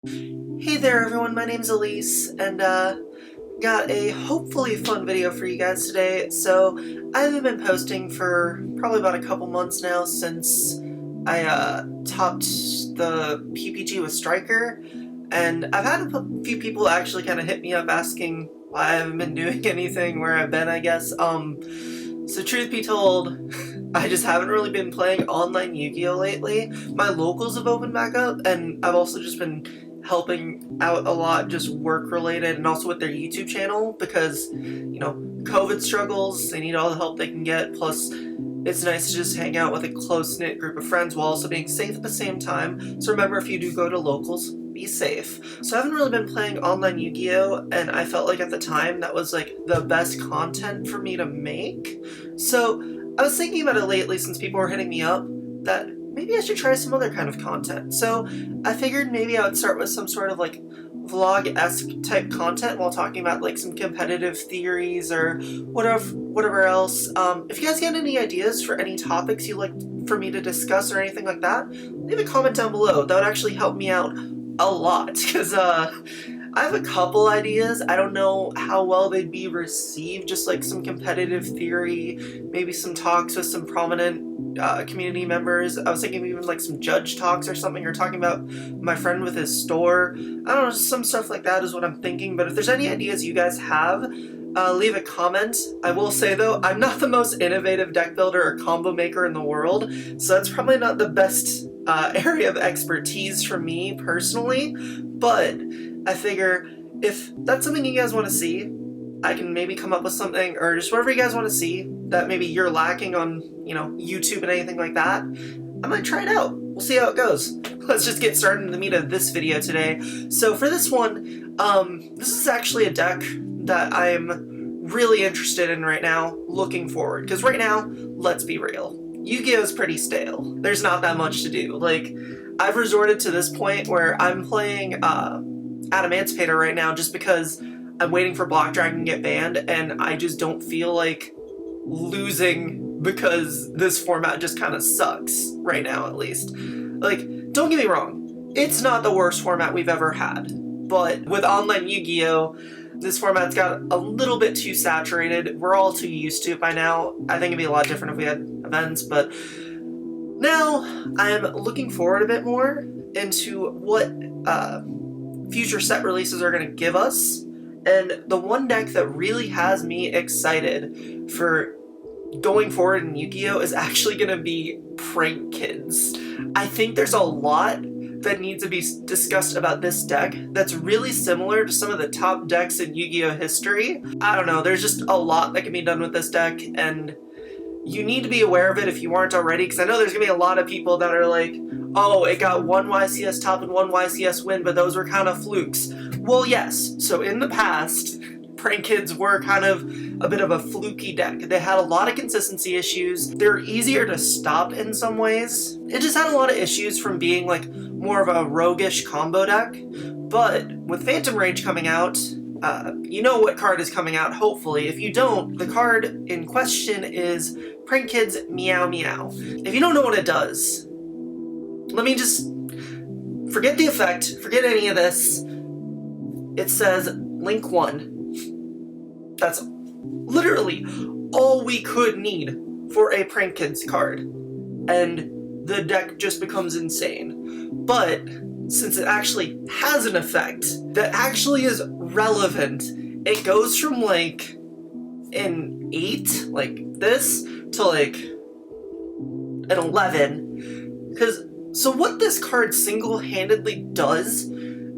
Hey there everyone, my name's Elise, and got a hopefully fun video for you guys today. So, I haven't been posting for probably about a couple months now since I topped the PPG with Striker, and I've had a few people actually kind of hit me up asking why I haven't been doing anything, where I've been, I guess. So truth be told, I just haven't really been playing online Yu-Gi-Oh! Lately. My locals have opened back up, and I've also just been helping out a lot, just work related, and also with their YouTube channel, because, you know, COVID struggles, they need all the help they can get, plus it's nice to just hang out with a close-knit group of friends while also being safe at the same time. So remember, if you do go to locals, be safe. So I haven't really been playing online Yu-Gi-Oh! And I felt like at the time that was like the best content for me to make. So I was thinking about it lately, since people were hitting me up, that maybe I should try some other kind of content. So I figured maybe I would start with some sort of like vlog-esque type content while talking about like some competitive theories or whatever else. If you guys get any ideas for any topics you'd like for me to discuss or anything like that, leave a comment down below. That would actually help me out a lot, because I have a couple ideas. I don't know how well they'd be received, just like some competitive theory, maybe some talks with some prominent community members. I was thinking even like some judge talks or something, or talking about my friend with his store. I don't know, just some stuff like that is what I'm thinking. But if there's any ideas you guys have, leave a comment. I will say though, I'm not the most innovative deck builder or combo maker in the world, so that's probably not the best area of expertise for me personally, but I figure if that's something you guys want to see, I can maybe come up with something, or just whatever you guys want to see that maybe you're lacking on, you know, YouTube and anything like that. I might try it out. We'll see how it goes. Let's just get started in the meat of this video today. So for this one, this is actually a deck that I'm really interested in right now, looking forward. Because right now, let's be real, Yu-Gi-Oh's pretty stale. There's not that much to do. Like, I've resorted to this point where I'm playing Adamantipator right now just because I'm waiting for Black Dragon to get banned, and I just don't feel like losing because this format just kind of sucks right now, at least. Like, don't get me wrong, it's not the worst format we've ever had, but with online Yu-Gi-Oh! This format's got a little bit too saturated. We're all too used to it by now. I think it'd be a lot different if we had events, but now I'm looking forward a bit more into what future set releases are going to give us. And the one deck that really has me excited for going forward in Yu-Gi-Oh! Is actually going to be PrankKids. I think there's a lot that needs to be discussed about this deck that's really similar to some of the top decks in Yu-Gi-Oh! History. I don't know, there's just a lot that can be done with this deck, and you need to be aware of it if you aren't already, because I know there's going to be a lot of people that are like, oh, it got one YCS top and one YCS win, but those were kind of flukes. Well, yes, so in the past, PrankKids were kind of a bit of a fluky deck. They had a lot of consistency issues. They're easier to stop in some ways. It just had a lot of issues from being like more of a roguish combo deck. But with Phantom Rage coming out, you know what card is coming out, hopefully. If you don't, the card in question is PrankKids Meow Meow. If you don't know what it does, let me just forget the effect, forget any of this. It says Link 1. That's literally all we could need for a PrankKids card, and the deck just becomes insane. But since it actually has an effect that actually is relevant, it goes from like an 8, like this, to like an 11. So what this card single-handedly does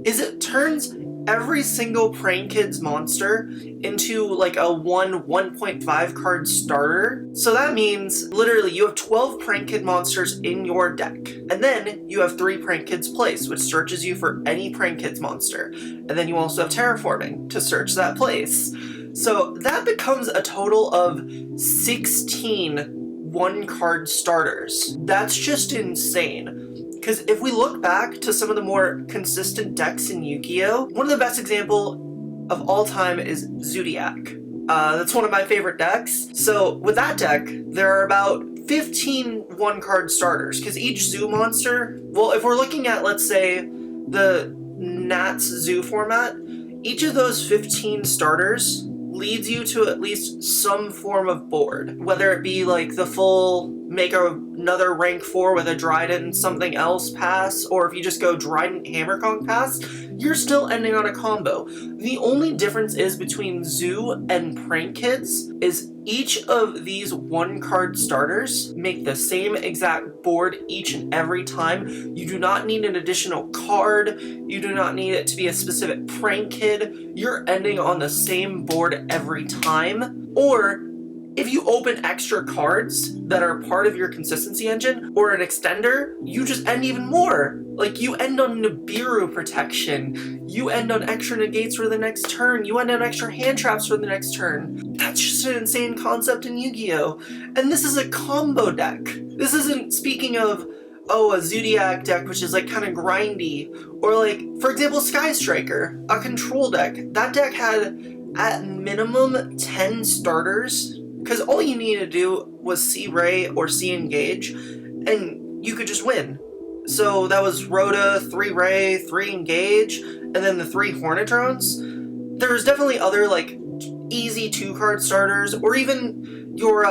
is it turns every single PrankKids monster into like a 1.5 card starter. So that means literally you have 12 PrankKid monsters in your deck, and then you have 3 PrankKids place, which searches you for any PrankKids monster, and then you also have terraforming to search that place. So that becomes a total of 16 1-card starters. That's just insane. Because if we look back to some of the more consistent decks in Yu-Gi-Oh!, one of the best example of all time is Zodiac. That's one of my favorite decks. So with that deck, there are about 15 1-card starters, because each zoo monster, well, if we're looking at, let's say, the Nat's Zoo format, each of those 15 starters leads you to at least some form of board, whether it be like the full make another rank 4 with a Dryden and something else pass, or if you just go Dryden Hammerkong pass, you're still ending on a combo. The only difference is between Zoo and PrankKids is each of these 1-card starters make the same exact board each and every time. You do not need an additional card. You do not need it to be a specific prank kid. You're ending on the same board every time. Or if you open extra cards that are part of your consistency engine or an extender, you just end even more. Like, you end on Nibiru protection, you end on extra negates for the next turn, you end on extra hand traps for the next turn. That's just an insane concept in Yu-Gi-Oh! And this is a combo deck. This isn't speaking of, a Zodiac deck which is like kind of grindy, or like, for example, Sky Striker, a control deck. That deck had at minimum 10 starters, because all you needed to do was see Ray or see Engage, and you could just win. So that was Rhoda, 3 Ray, 3 Engage, and then the 3 Hornetrons. There's definitely other like easy 2-card starters, or even your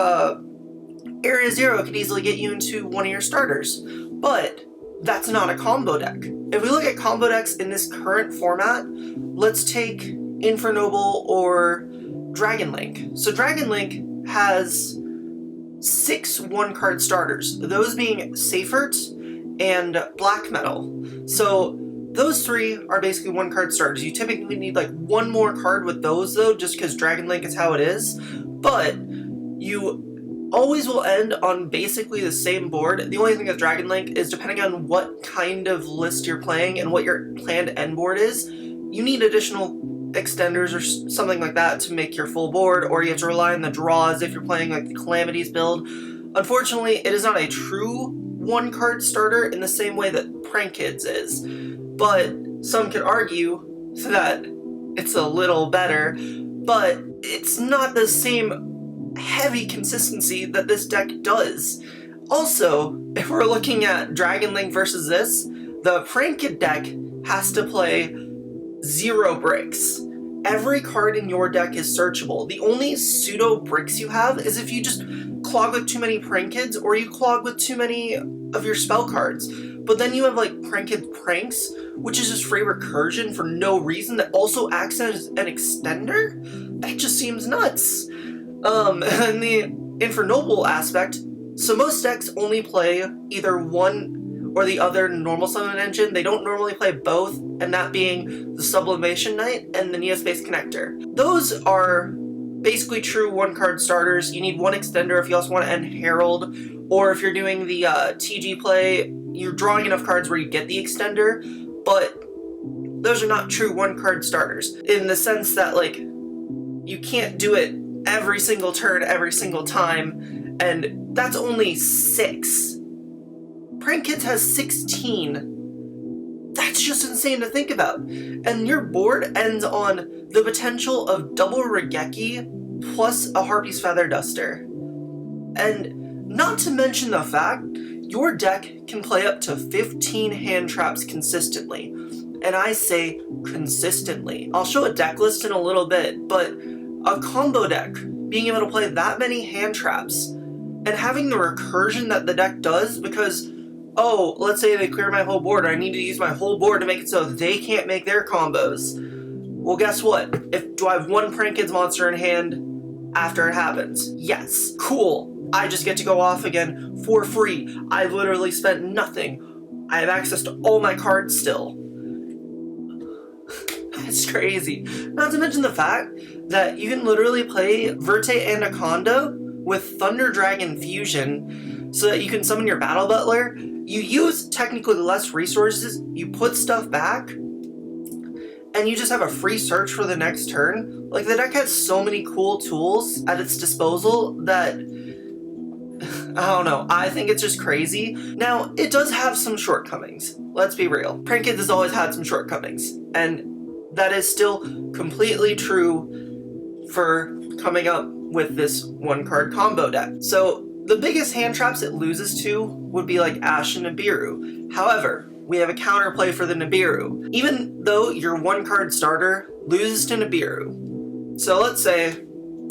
Area Zero could easily get you into one of your starters. But that's not a combo deck. If we look at combo decks in this current format, let's take Infernoble or Dragon Link. So Dragon Link has 6 1-card starters, those being Seifert and Black Metal. So those 3 are basically 1-card starters. You typically need like 1 more card with those though, just because Dragon Link is how it is, but you always will end on basically the same board. The only thing with Dragon Link is depending on what kind of list you're playing and what your planned end board is, you need additional extenders or something like that to make your full board, or you have to rely on the draws if you're playing like the Calamities build. Unfortunately, it is not a true 1-card starter in the same way that PrankKids is, but some could argue that it's a little better, but it's not the same heavy consistency that this deck does. Also, if we're looking at Dragon Link versus this, the PrankKid deck has to play 0 bricks. Every card in your deck is searchable. The only pseudo bricks you have is if you just clog with too many PrankKids or you clog with too many of your spell cards. But then you have like PrankKid Pranks, which is just free recursion for no reason that also acts as an extender? That just seems nuts. And the Infernoble aspect, so most decks only play either one or the other normal summon engine. They don't normally play both, and that being the Sublimation Knight and the Neospace Connector. Those are basically true 1-card starters. You need 1 extender if you also want to end Herald, or if you're doing the TG play, you're drawing enough cards where you get the extender, but those are not true 1-card starters, in the sense that, like, you can't do it every single turn, every single time, and that's only 6. PrankKids has 16. That's just insane to think about. And your board ends on the potential of double Regeki plus a Harpy's Feather Duster. And not to mention the fact, your deck can play up to 15 hand traps consistently. And I say consistently. I'll show a deck list in a little bit, but a combo deck, being able to play that many hand traps, and having the recursion that the deck does, because, let's say they clear my whole board, I need to use my whole board to make it so they can't make their combos. Well, guess what? Do I have 1 PrankKids monster in hand after it happens? Yes. Cool. I just get to go off again for free. I literally spent nothing. I have access to all my cards still. It's crazy. Not to mention the fact that you can literally play Verte Anaconda with Thunder Dragon Fusion so that you can summon your Battle Butler. You use technically less resources, you put stuff back, and you just have a free search for the next turn. Like, the deck has so many cool tools at its disposal that, I don't know, I think it's just crazy. Now, it does have some shortcomings. Let's be real. PrankKids has always had some shortcomings, and that is still completely true for coming up with this 1-card combo deck. So the biggest hand traps it loses to would be like Ash and Nibiru. However, we have a counterplay for the Nibiru. Even though your 1-card starter loses to Nibiru. So let's say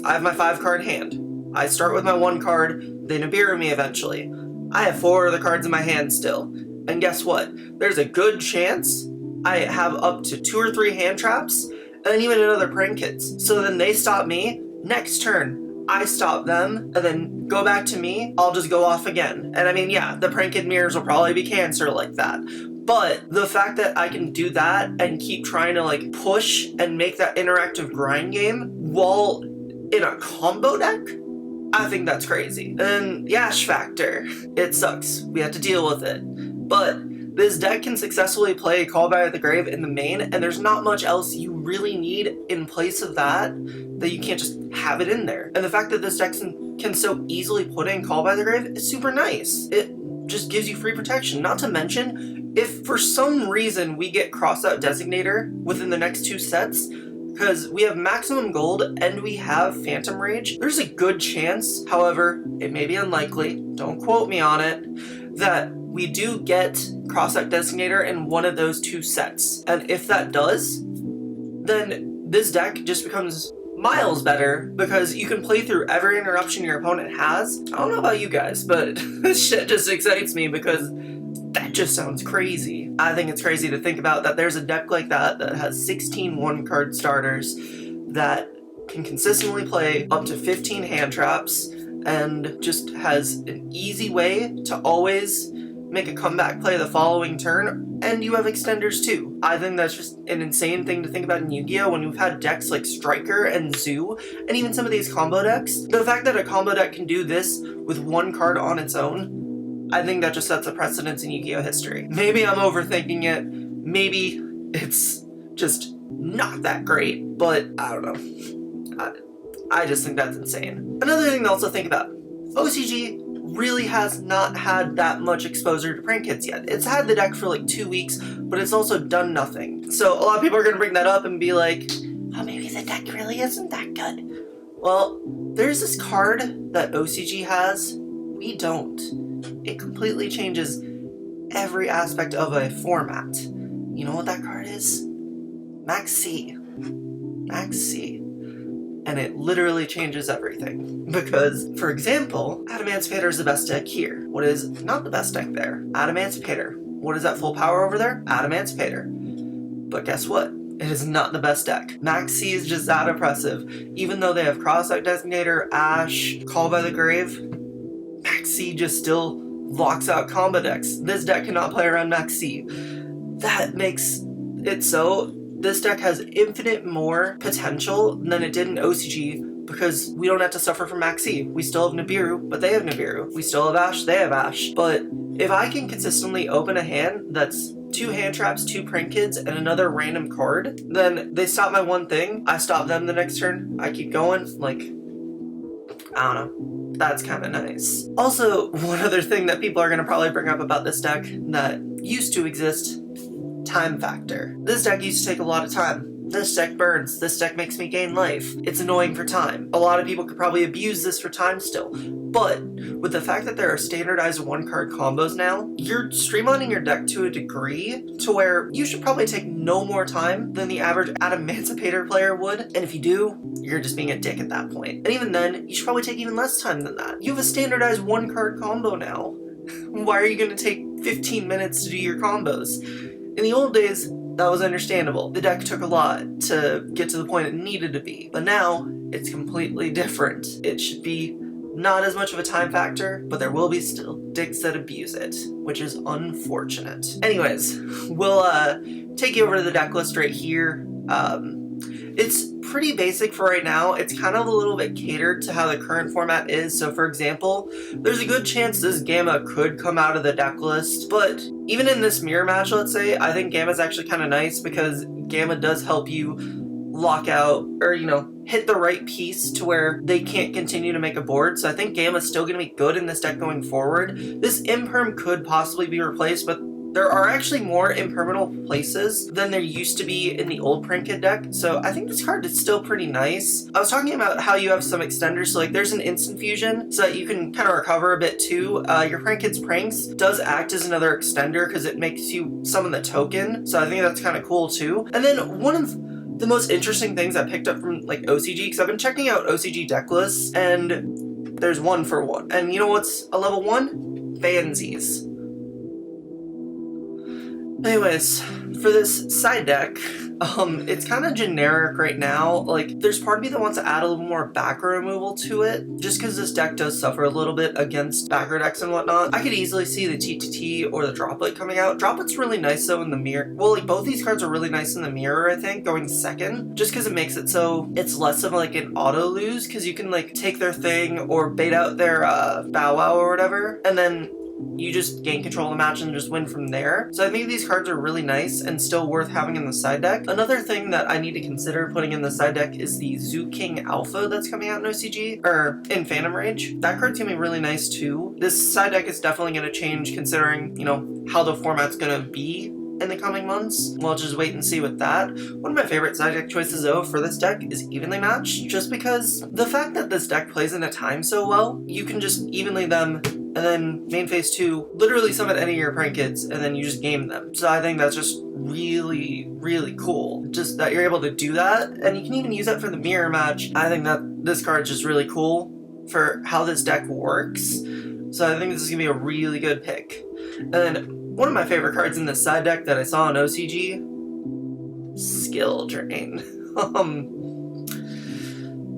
I have my 5-card hand. I start with my 1 card, they Nibiru me eventually. I have 4 of the cards in my hand still. And guess what? There's a good chance I have up to 2 or 3 hand traps, and then even another PrankKids. So then they stop me, next turn, I stop them, and then go back to me, I'll just go off again. And I mean, yeah, the PrankKid mirrors will probably be cancer like that. But the fact that I can do that and keep trying to like push and make that interactive grind game while in a combo deck, I think that's crazy. And Yash factor, it sucks. We have to deal with it. But this deck can successfully play Call by the Grave in the main, and there's not much else you really need in place of that you can't just have it in there. And the fact that this deck can so easily put in Call by the Grave is super nice. It just gives you free protection. Not to mention, if for some reason we get Crossout Designator within the next 2 sets, because we have maximum gold and we have Phantom Rage, there's a good chance, however, it may be unlikely, don't quote me on it, that we do get Crossout Designator in one of those 2 sets. And if that does, then this deck just becomes miles better because you can play through every interruption your opponent has. I don't know about you guys, but this shit just excites me because that just sounds crazy. I think it's crazy to think about that there's a deck like that that has 16 1-card starters that can consistently play up to 15 hand traps and just has an easy way to always make a comeback play the following turn, and you have extenders too. I think that's just an insane thing to think about in Yu-Gi-Oh! When we've had decks like Striker and Zoo, and even some of these combo decks. The fact that a combo deck can do this with 1 card on its own, I think that just sets a precedence in Yu-Gi-Oh! History. Maybe I'm overthinking it, maybe it's just not that great, but I don't know. I just think that's insane. Another thing to also think about, OCG really has not had that much exposure to PrankKids yet. It's had the deck for like 2 weeks, but it's also done nothing. So a lot of people are gonna bring that up and be like, oh, maybe the deck really isn't that good. Well, there's this card that OCG has, we don't. It completely changes every aspect of a format. You know what that card is? Max C. Max C. And it literally changes everything. Because, for example, Adamancipator is the best deck here. What is not the best deck there? Adamancipator. What is that full power over there? Adamancipator. But guess what? It is not the best deck. Max C is just that oppressive. Even though they have Crossout Designator, Ash, Call by the Grave, Max C just still locks out combo decks. This deck cannot play around Max C. That makes it so this deck has infinite more potential than it did in OCG because we don't have to suffer from Max C. We still have Nibiru, but they have Nibiru. We still have Ash, they have Ash. But if I can consistently open a hand that's 2 hand traps, 2 PrankKids, and another random card, then they stop my one thing, I stop them the next turn, I keep going, like, I don't know. That's kind of nice. Also, one other thing that people are going to probably bring up about this deck that used to exist, time factor. This deck used to take a lot of time. This deck burns. This deck makes me gain life. It's annoying for time. A lot of people could probably abuse this for time still. But with the fact that there are standardized 1-card combos now, you're streamlining your deck to a degree to where you should probably take no more time than the average Adamancipator player would. And if you do, you're just being a dick at that point. And even then, you should probably take even less time than that. You have a standardized 1-card combo now. Why are you going to take 15 minutes to do your combos? In the old days, that was understandable. The deck took a lot to get to the point it needed to be. But now, it's completely different. It should be not as much of a time factor, but there will be still dicks that abuse it, which is unfortunate. Anyways, we'll take you over to the deck list right here. It's pretty basic for right now. It's kind of a little bit catered to how the current format is. So for example, there's a good chance this Gamma could come out of the deck list, but even in this mirror match, let's say, I think Gamma's actually kind of nice because Gamma does help you lock out or, you know, hit the right piece to where they can't continue to make a board. So I think Gamma's still going to be good in this deck going forward. This Imperm could possibly be replaced, but There are actually more impermanent places than there used to be in the old PrankKid deck, so I think this card is still pretty nice. I was talking about how you have some extenders, so like there's an instant fusion so that you can kind of recover a bit too. Your PrankKids Pranks does act as another extender because it makes you summon the token, so I think that's kind of cool too. And then one of the most interesting things I picked up from like OCG, because I've been checking out OCG deck lists, and there's 1 for 1. And you know what's a level 1? Fansies. Anyways, for this side deck, it's kind of generic right now. Like, there's part of me that wants to add a little more backer removal to it, just because this deck does suffer a little bit against backer decks and whatnot. I could easily see the TTT or the Droplet coming out. Droplet's really nice though in the mirror. Well, like both these cards are really nice in the mirror, I think, going second, just because it makes it so it's less of like an auto lose, because you can like take their thing or bait out their Bow Wow or whatever, and then you just gain control of the match and just win from there. So I think these cards are really nice and still worth having in the side deck. Another thing that I need to consider putting in the side deck is the Zoo King Alpha that's coming out in OCG, or in Phantom Rage. That card's gonna be really nice too. This side deck is definitely gonna change considering, you know, how the format's gonna be in the coming months. We'll just wait and see with that. One of my favorite side deck choices though for this deck is Evenly Matched, just because the fact that this deck plays in a time so well, you can just evenly them and then main phase 2, literally summon any of your PrankKids, and then you just game them. So I think that's just really, really cool. Just that you're able to do that, and you can even use that for the mirror match. I think that this card's just really cool for how this deck works. So I think this is gonna be a really good pick. And then one of my favorite cards in this side deck that I saw in OCG, Skill Drain.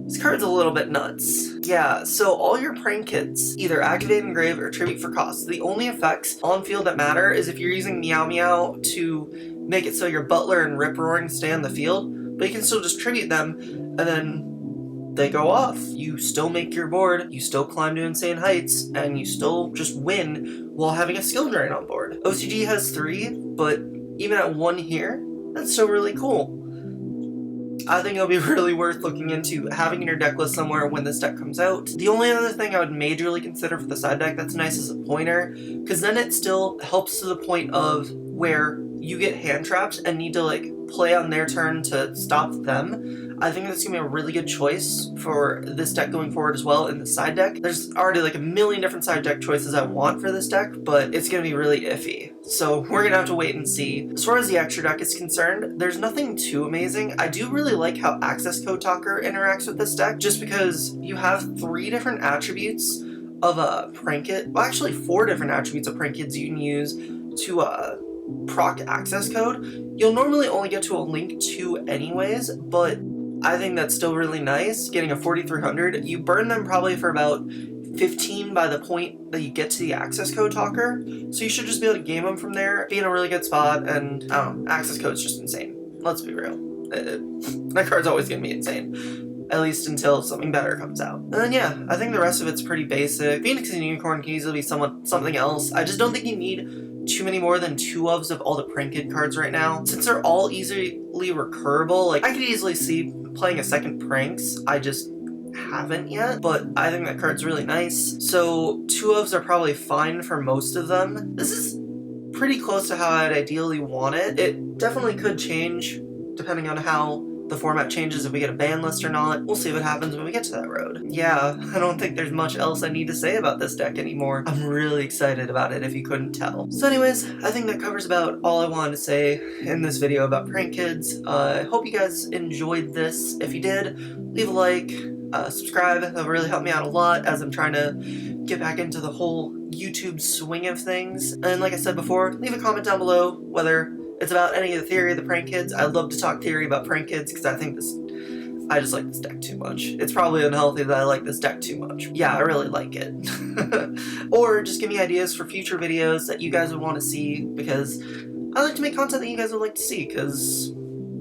This card's a little bit nuts. Yeah, so all your PrankKids either activate, engrave, or tribute for cost. The only effects on field that matter is if you're using Meow Meow to make it so your Butler and Rip Roaring stay on the field, but you can still just tribute them, and then they go off. You still make your board, you still climb to insane heights, and you still just win while having a skill drain on board. OCG has 3, but even at 1 here, that's still really cool. I think it'll be really worth looking into having in your deck list somewhere when this deck comes out. The only other thing I would majorly consider for the side deck that's nice is a pointer, because then it still helps to the point of where you get hand traps and need to like play on their turn to stop them. I think that's gonna be a really good choice for this deck going forward as well in the side deck. There's already like a million different side deck choices I want for this deck, but it's gonna be really iffy. So we're gonna have to wait and see. As far as the extra deck is concerned, there's nothing too amazing. I do really like how Access Code Talker interacts with this deck, just because you have 3 different attributes of a PrankKid. Well, actually 4 different attributes of PrankKids you can use to proc access code. You'll normally only get to a link 2 anyways, but I think that's still really nice, getting a 4300. You burn them probably for about 15 by the point that you get to the access code talker, so you should just be able to game them from there, be in a really good spot, and I don't know, access code's just insane. Let's be real. That card's always gonna be insane. At least until something better comes out. And then yeah, I think the rest of it's pretty basic. Phoenix and Unicorn can easily be something else. I just don't think you need too many more than 2 ofs of all the PrankKid cards right now. Since they're all easily recurable, like I could easily see playing a second Pranks. I just haven't yet, but I think that card's really nice. So 2 ofs are probably fine for most of them. This is pretty close to how I'd ideally want it. It definitely could change depending on how the format changes, if we get a ban list or not. We'll see what happens when we get to that road. Yeah, I don't think there's much else I need to say about this deck anymore. I'm really excited about it if you couldn't tell. So anyways, I think that covers about all I wanted to say in this video about PrankKids. I hope you guys enjoyed this. If you did, leave a like, subscribe. That'll really help me out a lot as I'm trying to get back into the whole YouTube swing of things. And like I said before, leave a comment down below whether it's about any of the theory of the PrankKids. I'd love to talk theory about PrankKids because I just like this deck too much. It's probably unhealthy that I like this deck too much. Yeah, I really like it. Or just give me ideas for future videos that you guys would want to see, because I like to make content that you guys would like to see, because,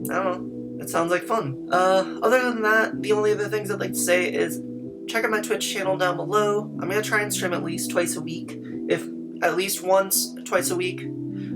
I don't know, it sounds like fun. Other than that, the only other things I'd like to say is check out my Twitch channel down below. I'm going to try and stream at least twice a week, if at least once, twice a week.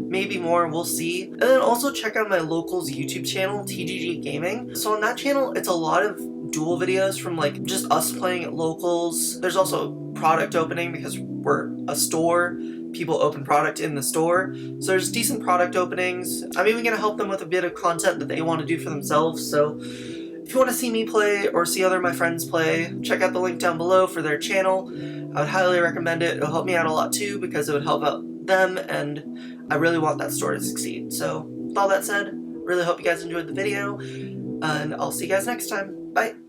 Maybe more, we'll see. And then also check out my locals YouTube channel, TGG Gaming. So on that channel, it's a lot of duel videos from like just us playing at locals. There's also product opening because we're a store. people open product in the store. So there's decent product openings. I'm even going to help them with a bit of content that they want to do for themselves. So if you want to see me play or see other of my friends play, check out the link down below for their channel. I would highly recommend it. It'll help me out a lot too because it would help out them, and I really want that store to succeed. So with all that said, really hope you guys enjoyed the video, and I'll see you guys next time. Bye!